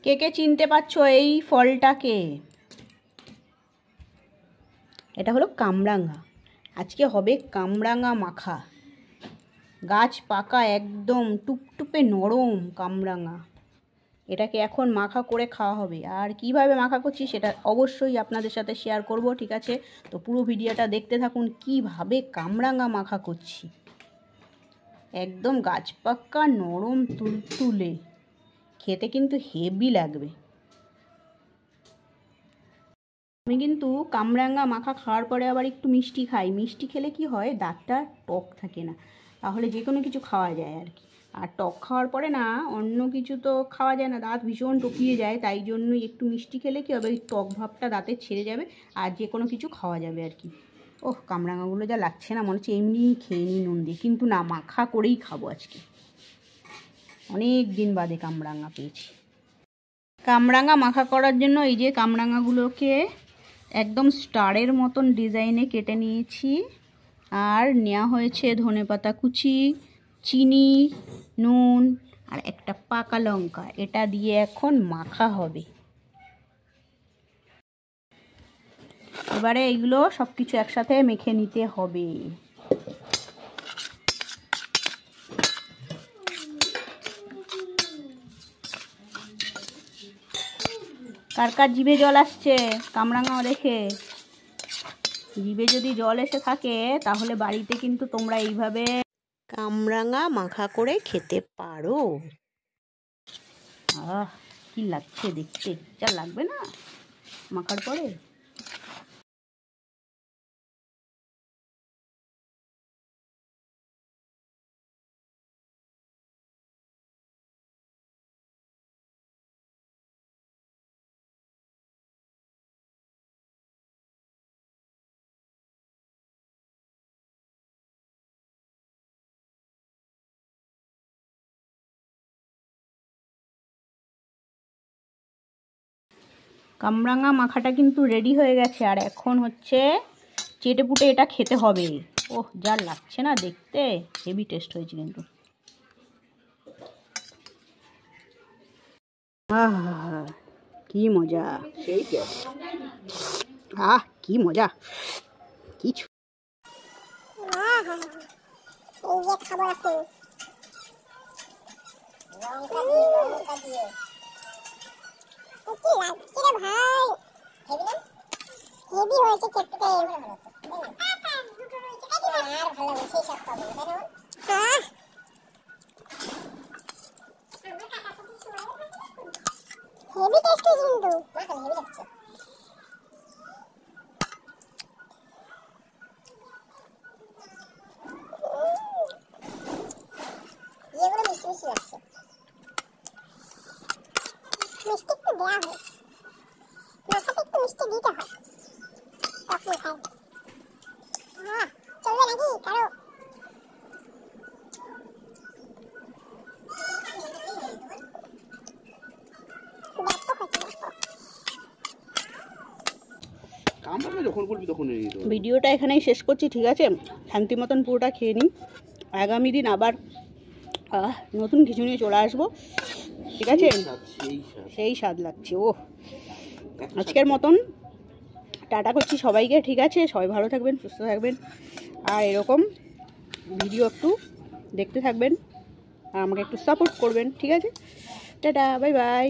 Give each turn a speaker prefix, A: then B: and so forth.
A: কে কে চিনতে পারছো এই ফলটাকে? এটা হলো কামরাঙা। আজকে হবে কামরাঙা মাখা। গাছ পাকা একদম টুপটুপে নরম কামরাঙা। এটাকে এখন মাখা করে খাওয়া হবে। আর কিভাবে মাখা করছি সেটা অবশ্যই আপনাদের সাথে শেয়ার করব, ঠিক আছে? তো পুরো ভিডিওটা দেখতে থাকুন কিভাবে কামরাঙা মাখা করছি। একদম গাছ পাকা নরম তুলতুলে, খেতে কিন্তু হেভি লাগবে। আমি কিন্তু কামরাঙা মাখা খাওয়ার পরে আবার একটু মিষ্টি খাই। মিষ্টি খেলে কি হয়, দাঁতটা টক থাকে না, তাহলে যে কোনো কিছু খাওয়া যায় আর কি। আর টক খাওয়ার পরে না অন্য কিছু তো খাওয়া যায় না, দাঁত ভীষণ টকিয়ে যায়। তাই জন্যই একটু মিষ্টি খেলে কি হবে, ওই টক ভাবটা দাঁতে ছেড়ে যাবে আর যে কোনো কিছু খাওয়া যাবে আর কি। ওহ, কামরাঙাগুলো যা লাগছে না, মনে হচ্ছে এমনিই খেয়ে নিই নুন দিয়ে, কিন্তু না, মাখা করেই খাবো আজকে। অনেক দিন বাদে কামরাঙা পেয়েছি। কামরাঙা মাখা করার জন্য এই যে কামরাঙাগুলোকে একদম স্টারের মতন ডিজাইনে কেটে নিয়েছি। আর নেওয়া হয়েছে ধনেপাতা কুচি, চিনি, নুন আর একটা পাকা লঙ্কা। এটা দিয়ে এখন মাখা হবে। এবারে এইগুলো সব কিছু একসাথে মেখে নিতে হবে। কার কার জিভে জল আসছে কামরাঙা দেখে? জিভে যদি জল এসে থাকে তাহলে বাড়িতে কিন্তু তোমরা এইভাবে কামরাঙা মাখা করে খেতে পারো। আহ, কি লাগছে দেখতে, যা লাগবে না মাখার পরে। কামরাঙা মাখাটা কিন্তু রেডি হয়ে গেছে। আর এখন হচ্ছে চেটে পুটে এটা খেতে হবে। ওহ, যা লাগছে না দেখতে, হেভি টেস্ট হয়েছে কিন্তু। আহ, কি মজা! আহ, কি মজা! কিছু
B: হেভি হয়েছে খেতে। আর ভালো সেই সব পাবো হেভি টেস্ট কিন্তু হেভি লাগছে। এগুলো মিষ্টি মিষ্টি লাগছে। মিষ্টি একটু দেওয়া হয়, মাথাতে একটু মিষ্টি দিতে হয়, তখন খাই। চলবে নাকি কারো?
A: ভিডিওটা এখানেই শেষ করছি, ঠিক আছে? শান্তি মতন পুরোটা খেয়ে নিই। আগামী দিন আবার নতুন কিছু নিয়ে চলে আসবো, ঠিক আছে? সেই স্বাদ লাগছে। ও, আজকের মতন টাটা করছি সবাইকে, ঠিক আছে? সবাই ভালো থাকবেন, সুস্থ থাকবেন, আর এরকম ভিডিও একটু দেখতে থাকবেন আর আমাকে একটু সাপোর্ট করবেন, ঠিক আছে? Tata, bye bye.